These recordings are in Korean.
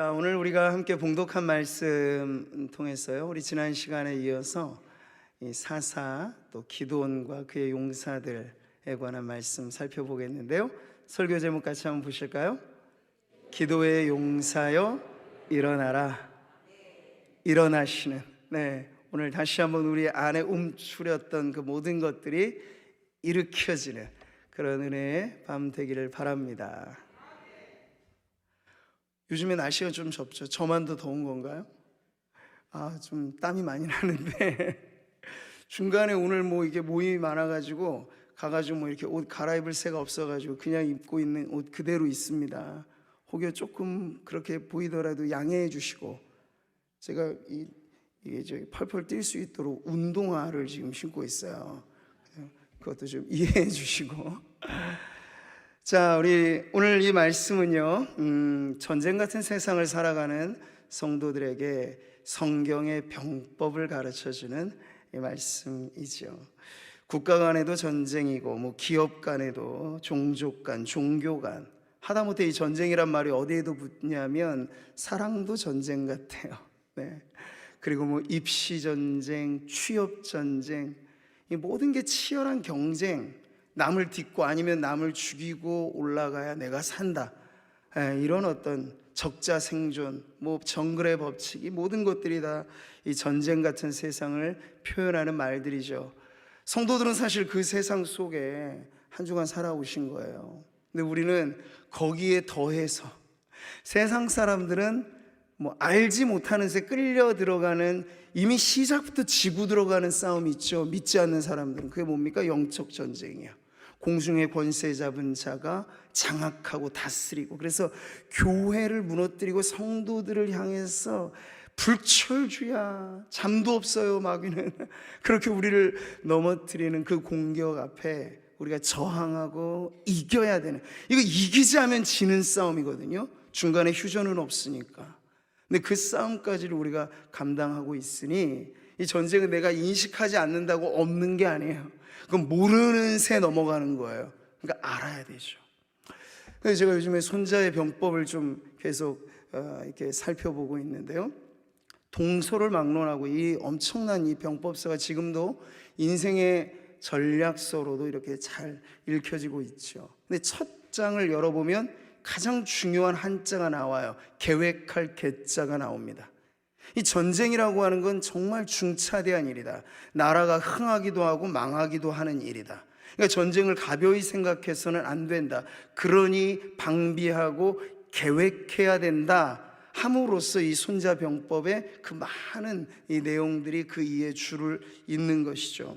자, 오늘 우리가 함께 봉독한 말씀 통해서요, 우리 지난 시간에 이어서 이 사사 또 기드온과 그의 용사들에 관한 말씀 살펴보겠는데요. 설교 제목 같이 한번 보실까요? 기도의 용사여 일어나라. 일어나시는, 오늘 다시 한번 우리 안에 움츠렸던 그 모든 것들이 일으켜지는 그런 은혜의 밤 되기를 바랍니다. 요즘에 날씨가 좀 좁죠. 저만 더 더운 건가요? 좀 땀이 많이 나는데 중간에 오늘 이게 모임이 많아가지고 가가지고 이렇게 옷 갈아입을 새가 없어가지고 그냥 입고 있는 옷 그대로 있습니다. 혹여 조금 그렇게 보이더라도 양해해 주시고, 제가 이게 펄펄 뛸 수 있도록 운동화를 지금 신고 있어요. 그것도 좀 이해해 주시고. 자, 우리 오늘 이 말씀은요, 전쟁 같은 세상을 살아가는 성도들에게 성경의 병법을 가르쳐주는 이 말씀이죠. 국가 간에도 전쟁이고, 기업 간에도, 종족 간, 종교 간, 하다못해 이 전쟁이란 말이 어디에도 붙냐면 사랑도 전쟁 같아요. 그리고 입시 전쟁, 취업 전쟁, 이 모든 게 치열한 경쟁, 남을 딛고 아니면 남을 죽이고 올라가야 내가 산다, 이런 어떤 적자 생존, 정글의 법칙, 이 모든 것들이 다 이 전쟁 같은 세상을 표현하는 말들이죠. 성도들은 사실 그 세상 속에 한 주간 살아오신 거예요. 근데 우리는 거기에 더해서 세상 사람들은 알지 못하는 새 끌려 들어가는, 이미 시작부터 지고 들어가는 싸움이 있죠. 믿지 않는 사람들은 그게 뭡니까? 영적 전쟁이야. 공중의 권세 잡은 자가 장악하고 다스리고, 그래서 교회를 무너뜨리고 성도들을 향해서 불철주야, 잠도 없어요 마귀는. 그렇게 우리를 넘어뜨리는 그 공격 앞에 우리가 저항하고 이겨야 되는, 이거 이기지 않으면 지는 싸움이거든요. 중간에 휴전은 없으니까. 근데 그 싸움까지를 우리가 감당하고 있으니, 이 전쟁은 내가 인식하지 않는다고 없는 게 아니에요. 그건 모르는 새 넘어가는 거예요. 그러니까 알아야 되죠. 그래서 제가 요즘에 손자의 병법을 좀 계속 이렇게 살펴보고 있는데요, 동서를 막론하고 이 엄청난 이 병법서가 지금도 인생의 전략서로도 이렇게 잘 읽혀지고 있죠. 근데 첫 장을 열어보면 가장 중요한 한자가 나와요. 계획할 계자가 나옵니다. 이 전쟁이라고 하는 건 정말 중차대한 일이다. 나라가 흥하기도 하고 망하기도 하는 일이다. 그러니까 전쟁을 가벼이 생각해서는 안 된다. 그러니 방비하고 계획해야 된다 함으로써 이 손자병법의 그 많은 이 내용들이 그 이에 줄을 잇는 것이죠.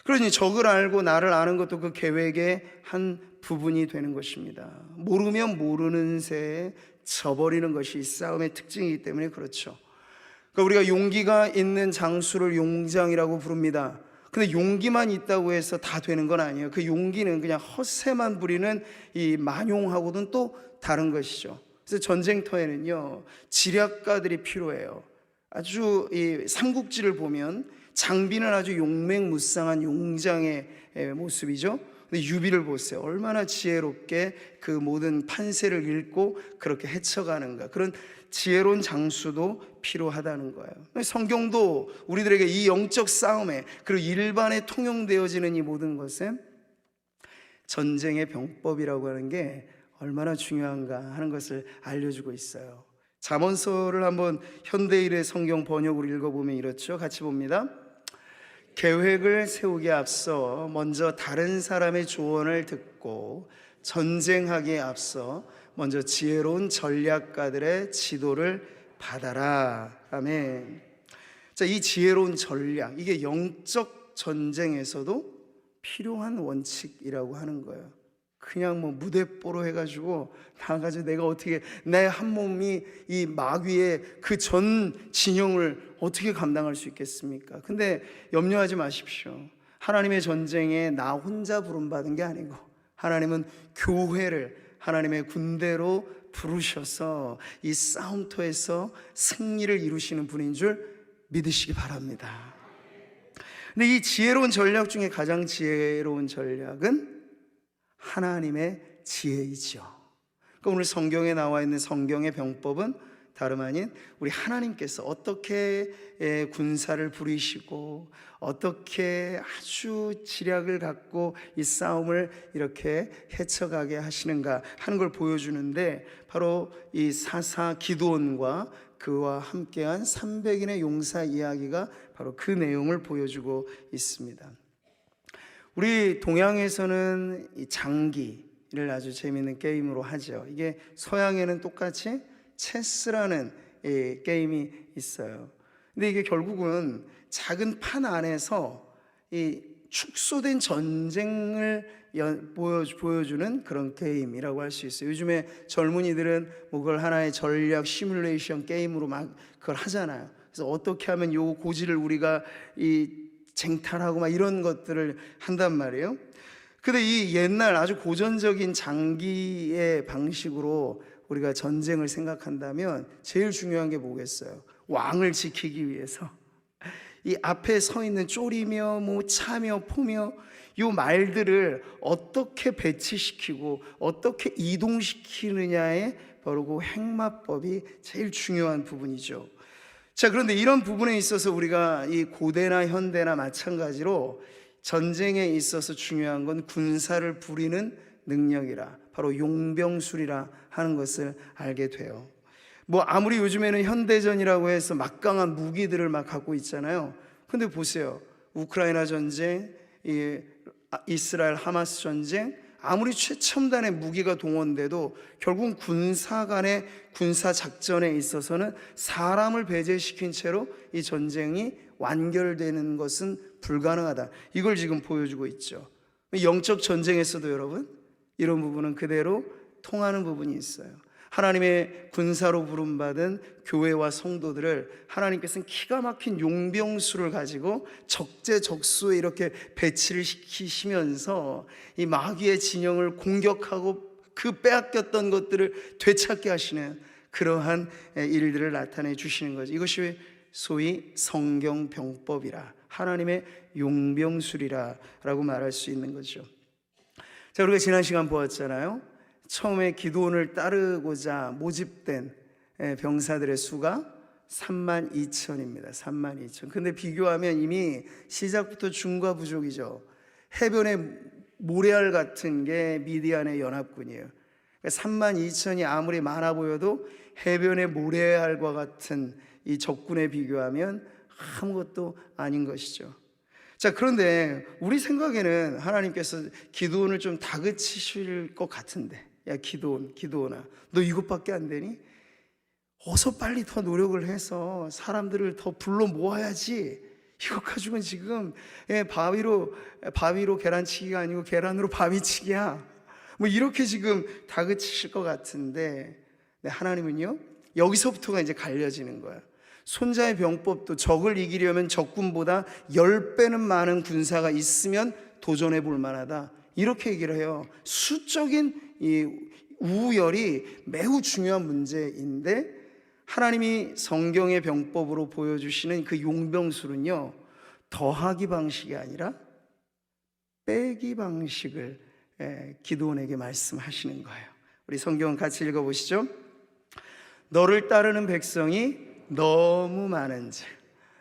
그러니 적을 알고 나를 아는 것도 그 계획의 한 부분이 되는 것입니다. 모르면 모르는 새에 져버리는 것이 이 싸움의 특징이기 때문에 그렇죠. 그러니까 우리가 용기가 있는 장수를 용장이라고 부릅니다. 근데 용기만 있다고 해서 다 되는 건 아니에요. 그 용기는 그냥 헛새만 부리는 이 만용하고는 또 다른 것이죠. 그래서 전쟁터에는요, 지략가들이 필요해요. 아주 이 삼국지를 보면 장비는 아주 용맹무쌍한 용장의 모습이죠. 근데 유비를 보세요. 얼마나 지혜롭게 그 모든 판세를 읽고 그렇게 헤쳐가는가. 그런 지혜로운 장수도 필요하다는 거예요. 성경도 우리들에게 이 영적 싸움에, 그리고 일반에 통용되어지는 이 모든 것에 전쟁의 병법이라고 하는 게 얼마나 중요한가 하는 것을 알려주고 있어요. 잠언서를 한번 현대일의 성경 번역으로 읽어보면 이렇죠. 같이 봅니다. 계획을 세우기에 앞서 먼저 다른 사람의 조언을 듣고, 전쟁하기에 앞서 먼저 지혜로운 전략가들의 지도를 받아라. 아멘. 자, 이 지혜로운 전략, 이게 영적 전쟁에서도 필요한 원칙이라고 하는 거예요. 그냥 무대뽀로 해가지고 나가지고 내가 어떻게, 내 한 몸이 이 마귀의 그 전 진영을 어떻게 감당할 수 있겠습니까? 근데 염려하지 마십시오. 하나님의 전쟁에 나 혼자 부름받은 게 아니고, 하나님은 교회를 하나님의 군대로 부르셔서 이 싸움터에서 승리를 이루시는 분인 줄 믿으시기 바랍니다. 근데 이 지혜로운 전략 중에 가장 지혜로운 전략은 하나님의 지혜이죠. 그러니까 오늘 성경에 나와 있는 성경의 병법은 다름 아닌 우리 하나님께서 어떻게 군사를 부리시고 어떻게 아주 지략을 갖고 이 싸움을 이렇게 헤쳐가게 하시는가 하는 걸 보여주는데, 바로 이 사사 기드온과 그와 함께한 300인의 용사 이야기가 바로 그 내용을 보여주고 있습니다. 우리 동양에서는 이 장기를 아주 재미있는 게임으로 하죠. 이게 서양에는 똑같이 체스라는 게임이 있어요. 근데 이게 결국은 작은 판 안에서 이 축소된 전쟁을 보여주는 그런 게임이라고 할 수 있어요. 요즘에 젊은이들은 뭐 그걸 하나의 전략 시뮬레이션 게임으로 막 그걸 하잖아요. 그래서 어떻게 하면 요 고지를 우리가 이 쟁탈하고 막 이런 것들을 한단 말이에요. 근데 이 옛날 아주 고전적인 장기의 방식으로 우리가 전쟁을 생각한다면 제일 중요한 게 뭐겠어요? 왕을 지키기 위해서 이 앞에 서 있는 쪼리며 뭐 차며 포며 요 말들을 어떻게 배치시키고 어떻게 이동시키느냐에 바로 그 행마법이 제일 중요한 부분이죠. 자, 그런데 이런 부분에 있어서 우리가 이 고대나 현대나 마찬가지로 전쟁에 있어서 중요한 건 군사를 부리는 능력이라, 바로 용병술이라 하는 것을 알게 돼요. 뭐 아무리 요즘에는 현대전이라고 해서 막강한 무기들을 막 갖고 있잖아요. 근데 보세요, 우크라이나 전쟁, 이스라엘 하마스 전쟁, 아무리 최첨단의 무기가 동원돼도 결국은 군사 간의 군사 작전에 있어서는 사람을 배제시킨 채로 이 전쟁이 완결되는 것은 불가능하다. 이걸 지금 보여주고 있죠. 영적 전쟁에서도 여러분 이런 부분은 그대로 통하는 부분이 있어요. 하나님의 군사로 부름받은 교회와 성도들을 하나님께서는 기가 막힌 용병수를 가지고 적재적소에 이렇게 배치를 시키시면서 이 마귀의 진영을 공격하고 그 빼앗겼던 것들을 되찾게 하시는 그러한 일들을 나타내 주시는 거죠. 이것이 소위 성경병법이라, 하나님의 용병술이라 라고 말할 수 있는 거죠. 자, 우리가 지난 시간 보았잖아요. 처음에 기드온을 따르고자 모집된 병사들의 수가 32,000입니다. 32,000. 근데 비교하면 이미 시작부터 중과 부족이죠. 해변의 모래알 같은 게 미디안의 연합군이에요. 32,000이 아무리 많아 보여도 해변의 모래알과 같은 이 적군에 비교하면 아무것도 아닌 것이죠. 자, 그런데 우리 생각에는 하나님께서 기드온을 좀 다그치실 것 같은데, 야 기드온아, 너 이것밖에 안 되니? 어서 빨리 더 노력을 해서 사람들을 더 불러 모아야지. 이것 가지고는 지금 바위로 계란치기가 아니고 계란으로 바위치기야. 뭐 이렇게 지금 다그치실 것 같은데, 하나님은요, 여기서부터가 이제 갈려지는 거야. 손자의 병법도 적을 이기려면 적군보다 10배는 많은 군사가 있으면 도전해 볼 만하다, 이렇게 얘기를 해요. 수적인 이 우열이 매우 중요한 문제인데, 하나님이 성경의 병법으로 보여주시는 그 용병술은요, 더하기 방식이 아니라 빼기 방식을 기드온에게 말씀하시는 거예요. 우리 성경 같이 읽어보시죠. 너를 따르는 백성이 너무 많은즉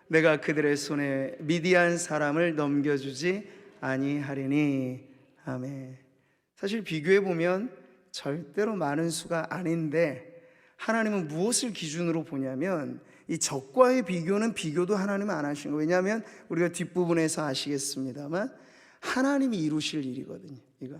내가 그들의 손에 미디안 사람을 넘겨주지 아니하리니. 아멘. 사실 비교해 보면 절대로 많은 수가 아닌데, 하나님은 무엇을 기준으로 보냐면 이 적과의 비교도 하나님은 안 하신 거예요. 왜냐하면 우리가 뒷부분에서 아시겠습니다만 하나님이 이루실 일이거든요, 이거.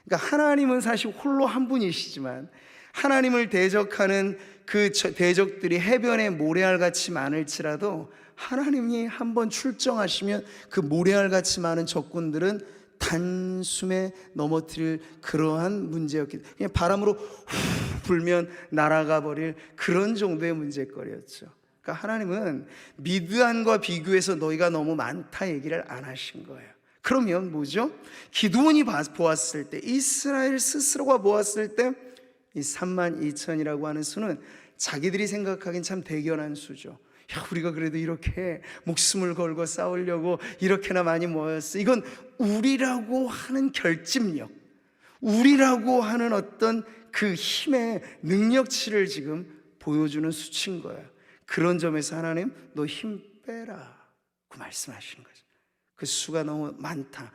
그러니까 하나님은 사실 홀로 한 분이시지만 하나님을 대적하는 그 대적들이 해변에 모래알같이 많을지라도 하나님이 한번 출정하시면 그 모래알같이 많은 적군들은 단숨에 넘어뜨릴 그러한 문제였기 때문에 그냥 바람으로 후 불면 날아가 버릴 그런 정도의 문제거리였죠. 그러니까 하나님은 미드안과 비교해서 너희가 너무 많다 얘기를 안 하신 거예요. 그러면 뭐죠? 기드온이 보았을 때, 이스라엘 스스로가 보았을 때 이 32,000이라고 하는 수는 자기들이 생각하기엔 참 대견한 수죠. 야, 우리가 그래도 이렇게 목숨을 걸고 싸우려고 이렇게나 많이 모였어. 이건 우리라고 하는 결집력, 우리라고 하는 어떤 그 힘의 능력치를 지금 보여주는 수치인 거예요. 그런 점에서 하나님 너 힘 빼라 그 말씀하시는 거죠. 그 수가 너무 많다.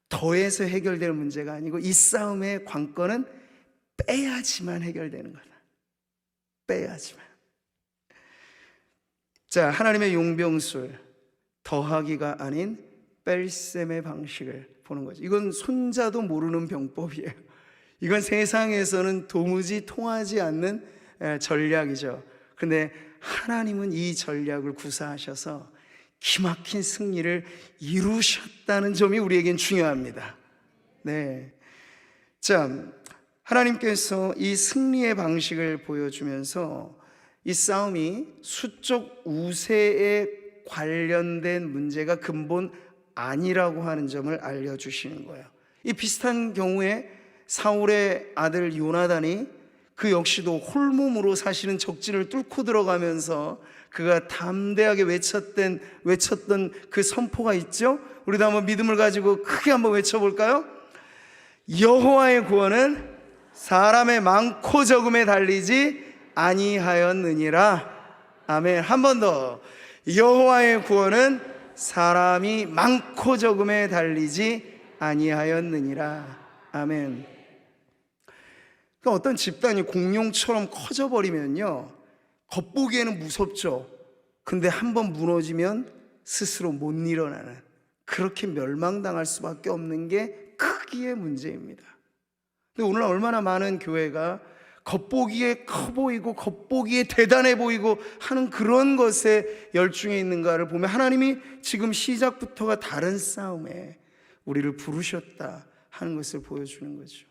더해서 해결될 문제가 아니고 이 싸움의 관건은 빼야지만 해결되는 거다. 빼야지만. 자, 하나님의 용병술, 더하기가 아닌 뺄셈의 방식을 보는 거죠. 이건 손자도 모르는 병법이에요. 이건 세상에서는 도무지 통하지 않는 전략이죠. 근데 하나님은 이 전략을 구사하셔서 기막힌 승리를 이루셨다는 점이 우리에겐 중요합니다. 네. 자, 하나님께서 이 승리의 방식을 보여주면서 이 싸움이 수적 우세에 관련된 문제가 근본 아니라고 하는 점을 알려주시는 거예요. 이 비슷한 경우에 사울의 아들 요나단이 그 역시도 홀몸으로 사실은 적진을 뚫고 들어가면서 그가 담대하게 외쳤던 그 선포가 있죠. 우리도 한번 믿음을 가지고 크게 한번 외쳐볼까요? 여호와의 구원은 사람의 많고 적음에 달리지 아니하였느니라. 아멘. 한 번 더. 여호와의 구원은 사람이 많고 적음에 달리지 아니하였느니라. 아멘. 그러니까 어떤 집단이 공룡처럼 커져버리면요, 겉보기에는 무섭죠. 근데 한번 무너지면 스스로 못 일어나는, 그렇게 멸망당할 수밖에 없는 게 크기의 문제입니다. 근데 오늘 얼마나 많은 교회가 겉보기에 커 보이고 겉보기에 대단해 보이고 하는 그런 것에 열중해 있는가를 보면 하나님이 지금 시작부터가 다른 싸움에 우리를 부르셨다 하는 것을 보여주는 거죠.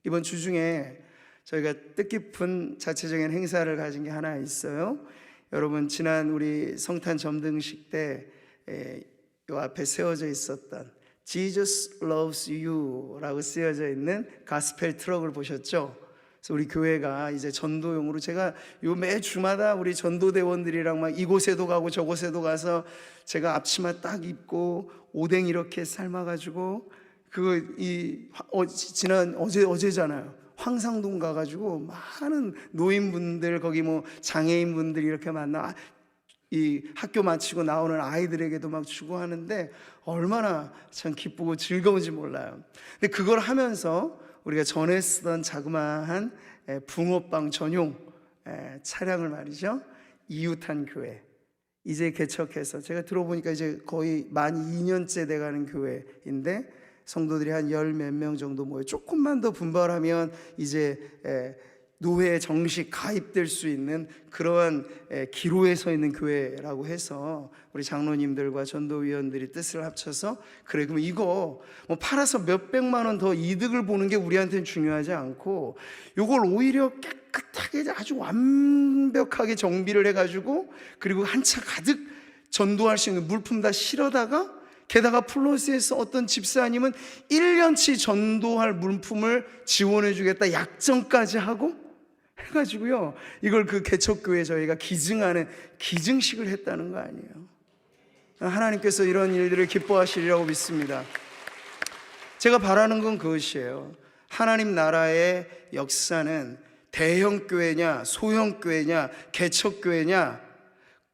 이번 주 중에 저희가 뜻깊은 자체적인 행사를 가진 게 하나 있어요. 여러분, 지난 우리 성탄 점등식 때 이 앞에 세워져 있었던 Jesus loves you 라고 쓰여져 있는 가스펠 트럭을 보셨죠? 그래서 우리 교회가 이제 전도용으로, 제가 요 매 주마다 우리 전도대원들이랑 막 이곳에도 가고 저곳에도 가서 제가 앞치마 딱 입고 오뎅 이렇게 삶아가지고 지난 어제잖아요. 황상동 가가지고 많은 노인분들, 거기 뭐 장애인분들이 이렇게 만나 이 학교 마치고 나오는 아이들에게도 막 주고 하는데 얼마나 참 기쁘고 즐거운지 몰라요. 근데 그걸 하면서 우리가 전에 쓰던 자그마한 붕어빵 전용 차량을 말이죠, 이웃한 교회 이제 개척해서, 제가 들어보니까 이제 거의 만 2년째 돼가는 교회인데 성도들이 한 10몇 명 정도 모여 조금만 더 분발하면 이제 노회에 정식 가입될 수 있는 그러한 기로에 서 있는 교회라고 해서 우리 장로님들과 전도위원들이 뜻을 합쳐서, 그래 그럼 이거 뭐 팔아서 몇백만 원 더 이득을 보는 게 우리한테는 중요하지 않고 이걸 오히려 깨끗하게 아주 완벽하게 정비를 해가지고, 그리고 한 차 가득 전도할 수 있는 물품 다 실어다가, 게다가 플러스에서 어떤 집사님은 1년치 전도할 물품을 지원해 주겠다 약정까지 하고 해가지고요, 이걸 그 개척교회 저희가 기증하는 기증식을 했다는 거 아니에요. 하나님께서 이런 일들을 기뻐하시리라고 믿습니다. 제가 바라는 건 그것이에요. 하나님 나라의 역사는 대형교회냐 소형교회냐 개척교회냐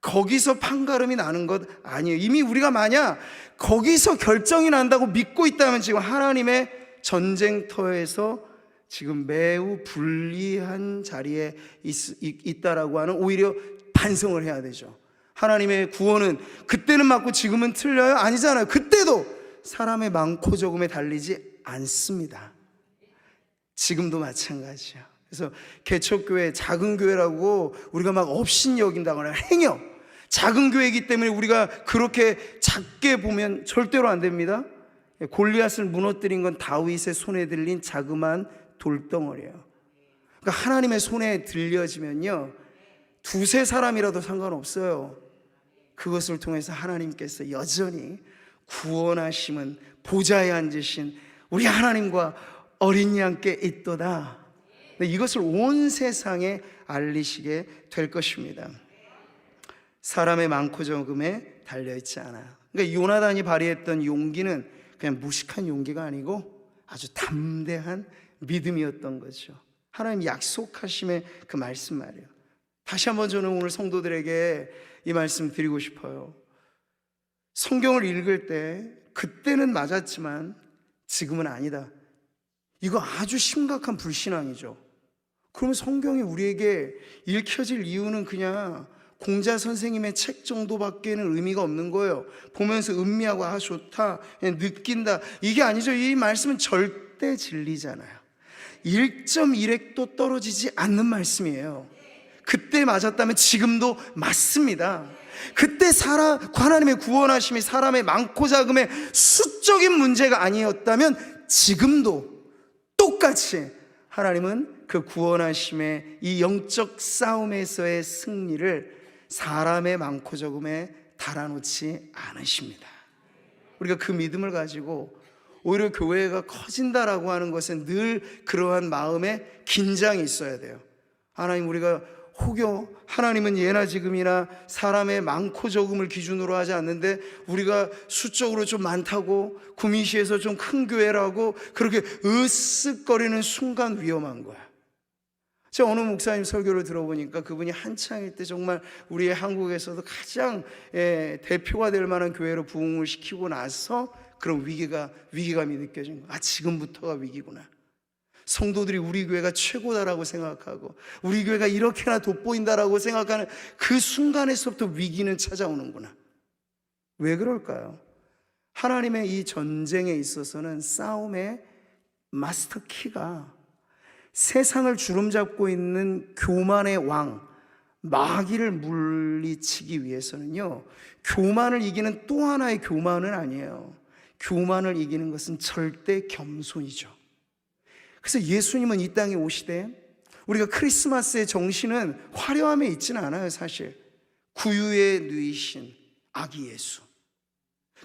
거기서 판가름이 나는 것 아니에요. 이미 우리가 만약 거기서 결정이 난다고 믿고 있다면 지금 하나님의 전쟁터에서 지금 매우 불리한 자리에 있다라고 하는, 오히려 반성을 해야 되죠. 하나님의 구원은 그때는 맞고 지금은 틀려요? 아니잖아요. 그때도 사람의 많고 적음에 달리지 않습니다. 지금도 마찬가지야. 그래서 개척교회, 작은 교회라고 우리가 막 업신여긴다거나 행여 작은 교회이기 때문에 우리가 그렇게 작게 보면 절대로 안 됩니다. 골리앗을 무너뜨린 건 다윗의 손에 들린 자그마한 돌덩어리예요. 그러니까 하나님의 손에 들려지면요, 두세 사람이라도 상관없어요. 그것을 통해서 하나님께서 여전히 구원하심은 보좌에 앉으신 우리 하나님과 어린 양께 있도다. 이것을 온 세상에 알리시게 될 것입니다. 사람의 많고 적음에 달려있지 않아요. 그러니까 요나단이 발휘했던 용기는 그냥 무식한 용기가 아니고 아주 담대한 믿음이었던 거죠. 하나님 약속하심의 그 말씀 말이에요. 다시 한번 저는 오늘 성도들에게 이 말씀 드리고 싶어요. 성경을 읽을 때 그때는 맞았지만 지금은 아니다. 이거 아주 심각한 불신앙이죠. 그러면 성경이 우리에게 읽혀질 이유는 그냥 공자 선생님의 책 정도밖에는 의미가 없는 거예요. 보면서 음미하고 아 좋다, 느낀다, 이게 아니죠. 이 말씀은 절대 진리잖아요. 1.1핵도 떨어지지 않는 말씀이에요. 그때 맞았다면 지금도 맞습니다. 그때 하나님의 구원하심이 사람의 많고 작음의 수적인 문제가 아니었다면 지금도 똑같이 하나님은 그 구원하심의 이 영적 싸움에서의 승리를 사람의 많고 적음에 달아놓지 않으십니다. 우리가 그 믿음을 가지고 오히려 교회가 커진다라고 하는 것은 늘 그러한 마음에 긴장이 있어야 돼요. 하나님, 우리가 혹여 하나님은 예나 지금이나 사람의 많고 적음을 기준으로 하지 않는데 우리가 수적으로 좀 많다고 구미시에서 좀 큰 교회라고 그렇게 으쓱거리는 순간 위험한 거야. 제가 어느 목사님 설교를 들어보니까 그분이 한창일 때 정말 우리 한국에서도 가장 대표가 될 만한 교회로 부흥을 시키고 나서 그런 위기감이 느껴진 거야. 아, 지금부터가 위기구나. 성도들이 우리 교회가 최고다라고 생각하고 우리 교회가 이렇게나 돋보인다라고 생각하는 그 순간에서부터 위기는 찾아오는구나. 왜 그럴까요? 하나님의 이 전쟁에 있어서는 싸움의 마스터 키가 세상을 주름잡고 있는 교만의 왕 마귀를 물리치기 위해서는요, 교만을 이기는 또 하나의 교만은 아니에요. 교만을 이기는 것은 절대 겸손이죠. 그래서 예수님은 이 땅에 오시되 우리가 크리스마스의 정신은 화려함에 있지는 않아요. 사실 구유에 누이신 아기 예수,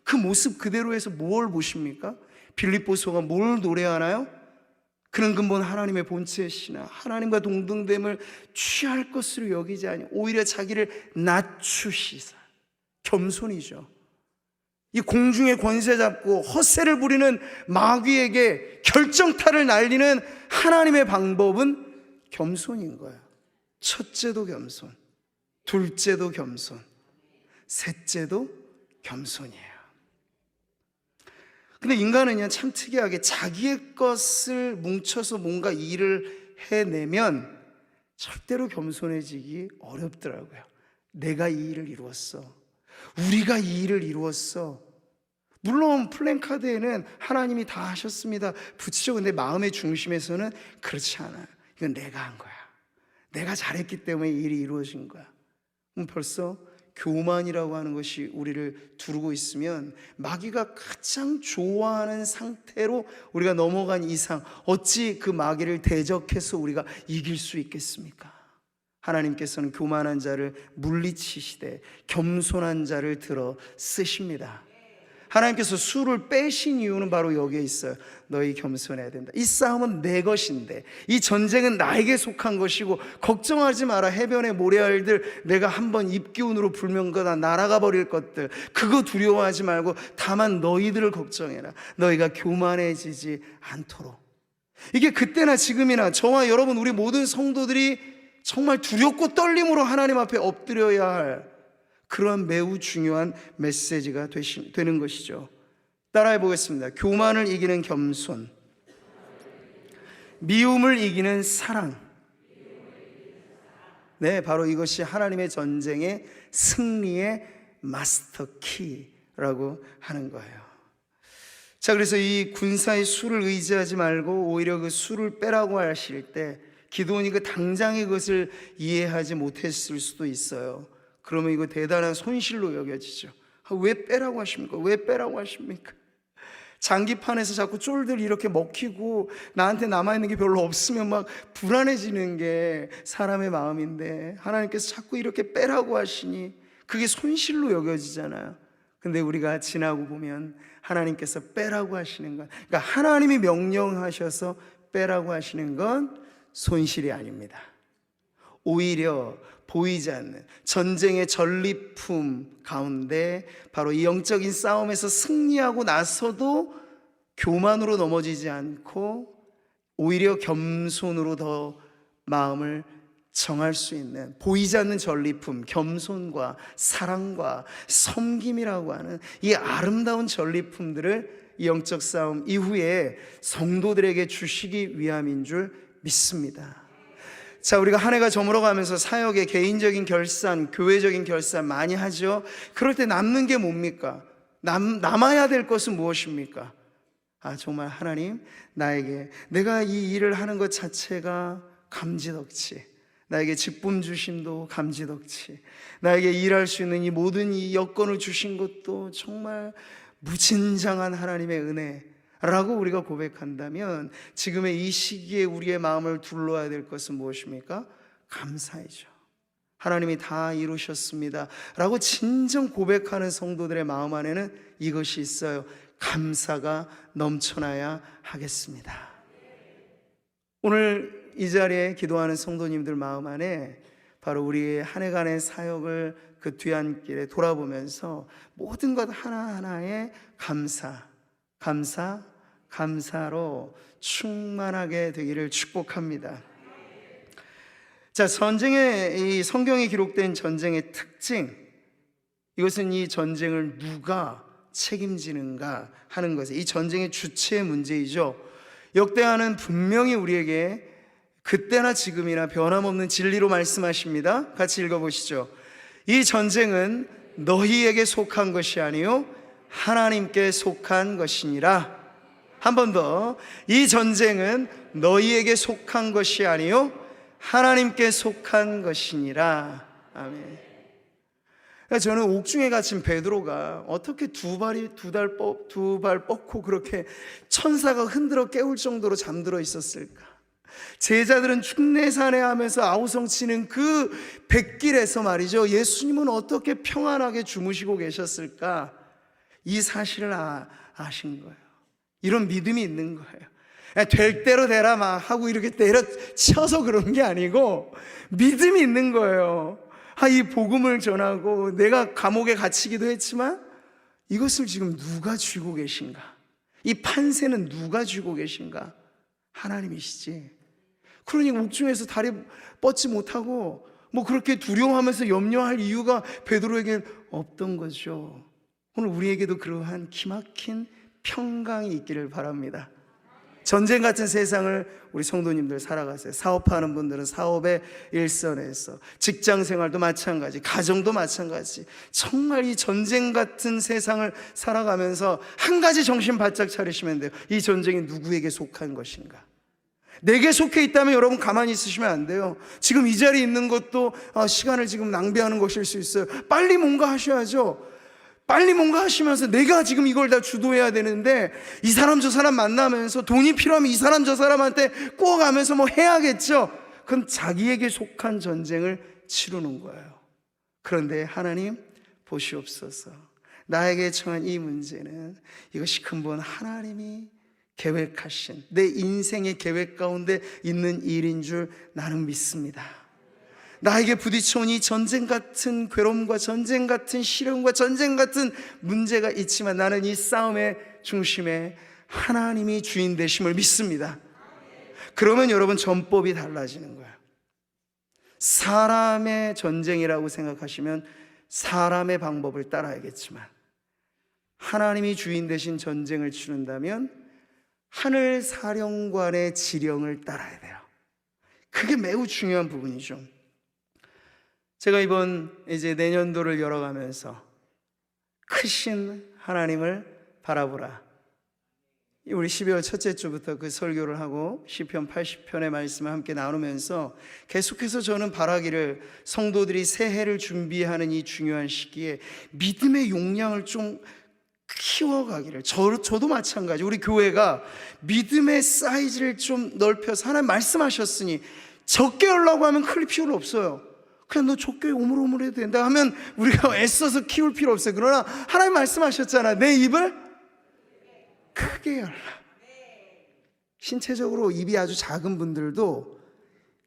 그 모습 그대로에서 뭘 보십니까? 빌립보서가 뭘 노래하나요? 그는 근본 하나님의 본체시나 하나님과 동등됨을 취할 것으로 여기지 아니 오히려 자기를 낮추시사. 겸손이죠. 이 공중의 권세 잡고 헛새를 부리는 마귀에게 결정타를 날리는 하나님의 방법은 겸손인 거예요. 첫째도 겸손, 둘째도 겸손, 셋째도 겸손이에요. 근데 인간은요, 참 특이하게 자기의 것을 뭉쳐서 뭔가 일을 해내면 절대로 겸손해지기 어렵더라고요. 내가 이 일을 이루었어, 우리가 이 일을 이루었어. 물론 플랜카드에는 하나님이 다 하셨습니다 붙이죠. 근데 마음의 중심에서는 그렇지 않아요. 이건 내가 한 거야, 내가 잘했기 때문에 이 일이 이루어진 거야. 벌써 교만이라고 하는 것이 우리를 두르고 있으면 마귀가 가장 좋아하는 상태로 우리가 넘어간 이상 어찌 그 마귀를 대적해서 우리가 이길 수 있겠습니까? 하나님께서는 교만한 자를 물리치시되 겸손한 자를 들어 쓰십니다. 하나님께서 수를 빼신 이유는 바로 여기에 있어요. 너희 겸손해야 된다. 이 싸움은 내 것인데, 이 전쟁은 나에게 속한 것이고, 걱정하지 마라. 해변의 모래알들 내가 한번 입기운으로 불면 거다 날아가 버릴 것들, 그거 두려워하지 말고 다만 너희들을 걱정해라. 너희가 교만해지지 않도록. 이게 그때나 지금이나 저와 여러분 우리 모든 성도들이 정말 두렵고 떨림으로 하나님 앞에 엎드려야 할 그런 매우 중요한 메시지가 되는 것이죠. 따라해 보겠습니다. 교만을 이기는 겸손, 미움을 이기는 사랑. 네, 바로 이것이 하나님의 전쟁의 승리의 마스터 키라고 하는 거예요. 자, 그래서 이 군사의 수를 의지하지 말고 오히려 그 수를 빼라고 하실 때 기드온이 그 당장의 것을 이해하지 못했을 수도 있어요. 그러면 이거 대단한 손실로 여겨지죠. 왜 빼라고 하십니까? 왜 빼라고 하십니까? 장기판에서 자꾸 쫄들 이렇게 먹히고 나한테 남아있는 게 별로 없으면 막 불안해지는 게 사람의 마음인데 하나님께서 자꾸 이렇게 빼라고 하시니 그게 손실로 여겨지잖아요. 근데 우리가 지나고 보면 하나님께서 빼라고 하시는 건, 그러니까 하나님이 명령하셔서 빼라고 하시는 건 손실이 아닙니다. 오히려 보이지 않는 전쟁의 전리품 가운데 바로 이 영적인 싸움에서 승리하고 나서도 교만으로 넘어지지 않고 오히려 겸손으로 더 마음을 정할 수 있는 보이지 않는 전리품, 겸손과 사랑과 섬김이라고 하는 이 아름다운 전리품들을 이 영적 싸움 이후에 성도들에게 주시기 위함인 줄 믿습니다. 자, 우리가 한 해가 저물어가면서 사역의 개인적인 결산, 교회적인 결산 많이 하죠. 그럴 때 남는 게 뭡니까? 남아야 될 것은 무엇입니까? 정말 하나님, 나에게 내가 이 일을 하는 것 자체가 감지덕지, 나에게 직분 주심도 감지덕지, 나에게 일할 수 있는 이 모든 이 여건을 주신 것도 정말 무진장한 하나님의 은혜라고 우리가 고백한다면 지금의 이 시기에 우리의 마음을 둘러야 될 것은 무엇입니까? 감사이죠. 하나님이 다 이루셨습니다 라고 진정 고백하는 성도들의 마음 안에는 이것이 있어요. 감사가 넘쳐나야 하겠습니다. 오늘 이 자리에 기도하는 성도님들 마음 안에 바로 우리의 한 해간의 사역을 그 뒤안길에 돌아보면서 모든 것 하나하나에 감사로 충만하게 되기를 축복합니다. 자, 이 성경에 기록된 전쟁의 특징, 이것은 이 전쟁을 누가 책임지는가 하는 것이 이 전쟁의 주체의 문제이죠. 역대하는 분명히 우리에게 그때나 지금이나 변함없는 진리로 말씀하십니다. 같이 읽어보시죠. 이 전쟁은 너희에게 속한 것이 아니요 하나님께 속한 것이니라. 한 번 더. 이 전쟁은 너희에게 속한 것이 아니요 하나님께 속한 것이니라. 아멘. 저는 옥중에 갇힌 베드로가 어떻게 두 발 뻗고 그렇게 천사가 흔들어 깨울 정도로 잠들어 있었을까? 제자들은 축내산에 하면서 아우성치는 그 백길에서 말이죠, 예수님은 어떻게 평안하게 주무시고 계셨을까? 이 사실을 아신 거예요. 이런 믿음이 있는 거예요. 될 대로 되라 막 하고 이렇게 때려쳐서 그런 게 아니고 믿음이 있는 거예요. 이 복음을 전하고 내가 감옥에 갇히기도 했지만 이것을 지금 누가 쥐고 계신가? 이 판세는 누가 쥐고 계신가? 하나님이시지. 그러니 옥중에서 다리 뻗지 못하고 그렇게 두려워하면서 염려할 이유가 베드로에겐 없던 거죠. 오늘 우리에게도 그러한 기막힌 평강이 있기를 바랍니다. 전쟁 같은 세상을 우리 성도님들 살아가세요. 사업하는 분들은 사업의 일선에서, 직장 생활도 마찬가지, 가정도 마찬가지. 정말 이 전쟁 같은 세상을 살아가면서 한 가지 정신 바짝 차리시면 돼요. 이 전쟁이 누구에게 속한 것인가? 내게 속해 있다면 여러분 가만히 있으시면 안 돼요. 지금 이 자리에 있는 것도 시간을 지금 낭비하는 것일 수 있어요. 빨리 뭔가 하셔야죠. 빨리 뭔가 하시면서 내가 지금 이걸 다 주도해야 되는데 이 사람 저 사람 만나면서 돈이 필요하면 이 사람 저 사람한테 꾸어가면서 해야겠죠. 그건 자기에게 속한 전쟁을 치르는 거예요. 그런데 하나님 보시옵소서, 나에게 처한 이 문제는 이것이 근본 하나님이 계획하신 내 인생의 계획 가운데 있는 일인 줄 나는 믿습니다. 나에게 부딪혀온 이 전쟁 같은 괴로움과 전쟁 같은 시련과 전쟁 같은 문제가 있지만 나는 이 싸움의 중심에 하나님이 주인 되심을 믿습니다. 그러면 여러분 전법이 달라지는 거예요. 사람의 전쟁이라고 생각하시면 사람의 방법을 따라야겠지만 하나님이 주인 되신 전쟁을 치른다면 하늘 사령관의 지령을 따라야 돼요. 그게 매우 중요한 부분이죠. 제가 이번 이제 내년도를 열어가면서 크신 하나님을 바라보라, 우리 12월 첫째 주부터 그 설교를 하고 시편 80편의 말씀을 함께 나누면서 계속해서 저는 바라기를 성도들이 새해를 준비하는 이 중요한 시기에 믿음의 용량을 좀 키워가기를, 저도 마찬가지, 우리 교회가 믿음의 사이즈를 좀 넓혀서 하나님 말씀하셨으니 적게 하려고 하면 클 필요 없어요. 그냥 너 적게 오물오물 해도 된다 하면 우리가 애써서 키울 필요 없어요. 그러나 하나님 말씀하셨잖아, 내 입을 크게 열라. 신체적으로 입이 아주 작은 분들도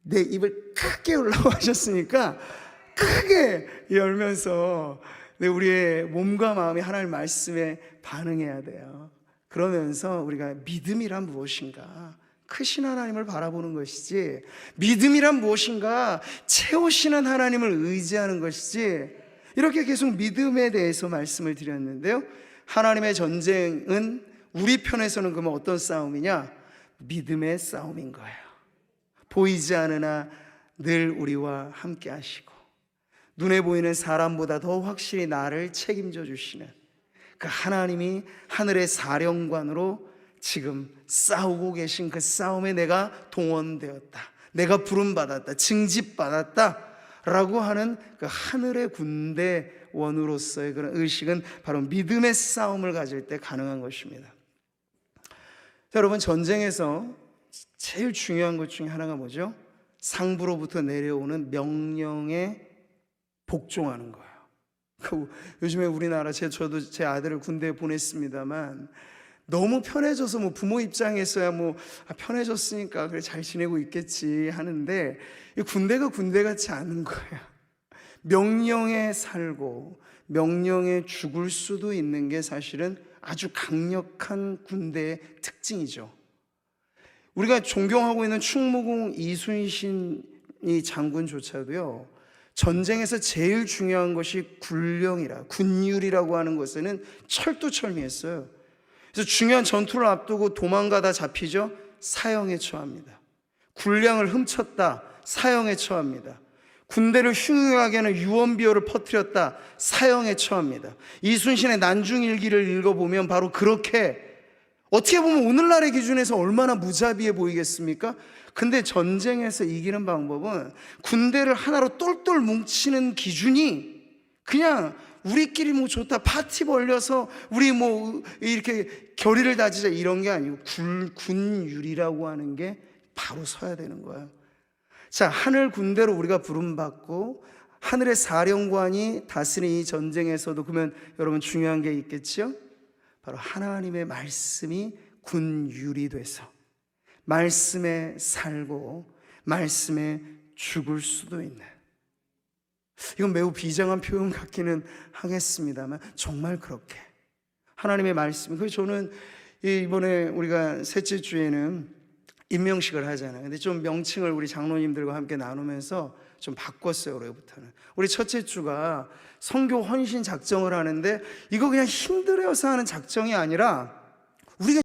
내 입을 크게 열라고 하셨으니까 크게 열면서 우리의 몸과 마음이 하나님 말씀에 반응해야 돼요. 그러면서 우리가 믿음이란 무엇인가 크신 하나님을 바라보는 것이지, 믿음이란 무엇인가 채우시는 하나님을 의지하는 것이지, 이렇게 계속 믿음에 대해서 말씀을 드렸는데요, 하나님의 전쟁은 우리 편에서는 그러면 어떤 싸움이냐? 믿음의 싸움인 거예요. 보이지 않으나 늘 우리와 함께 하시고 눈에 보이는 사람보다 더 확실히 나를 책임져 주시는 그 하나님이 하늘의 사령관으로 지금 싸우고 계신 그 싸움에 내가 동원되었다, 내가 부름받았다, 징집받았다 라고 하는 그 하늘의 군대원으로서의 그런 의식은 바로 믿음의 싸움을 가질 때 가능한 것입니다. 자, 여러분, 전쟁에서 제일 중요한 것 중에 하나가 뭐죠? 상부로부터 내려오는 명령에 복종하는 거예요. 요즘에 우리나라, 저도 제 아들을 군대에 보냈습니다만 너무 편해져서 뭐 부모 입장에서야 뭐 편해졌으니까 그래 잘 지내고 있겠지 하는데, 이 군대가 군대 같지 않은 거예요. 명령에 살고 명령에 죽을 수도 있는 게 사실은 아주 강력한 군대의 특징이죠. 우리가 존경하고 있는 충무공 이순신이 장군조차도요, 전쟁에서 제일 중요한 것이 군율이라고 하는 것에는 철두철미했어요. 그래서 중요한 전투를 앞두고 도망가다 잡히죠? 사형에 처합니다. 군량을 훔쳤다, 사형에 처합니다. 군대를 흉흉하게 하는 유언비어를 퍼뜨렸다, 사형에 처합니다. 이순신의 난중일기를 읽어보면 바로 그렇게, 어떻게 보면 오늘날의 기준에서 얼마나 무자비해 보이겠습니까? 근데 전쟁에서 이기는 방법은 군대를 하나로 똘똘 뭉치는 기준이 그냥 우리끼리 뭐 좋다, 파티 벌려서 우리 뭐 이렇게 결의를 다지자 이런 게 아니고 군율이라고 하는 게 바로 서야 되는 거예요. 자, 하늘 군대로 우리가 부름받고 하늘의 사령관이 다스리는 이 전쟁에서도 그러면 여러분 중요한 게 있겠죠? 바로 하나님의 말씀이 군율이 돼서 말씀에 살고 말씀에 죽을 수도 있는, 이건 매우 비장한 표현 같기는 하겠습니다만 정말 그렇게 하나님의 말씀. 그래서 저는 이번에 우리가 셋째 주에는 임명식을 하잖아요. 근데 좀 명칭을 우리 장로님들과 함께 나누면서 좀 바꿨어요. 올해부터는 우리 첫째 주가 선교 헌신 작정을 하는데, 이거 그냥 힘들어서 하는 작정이 아니라 우리가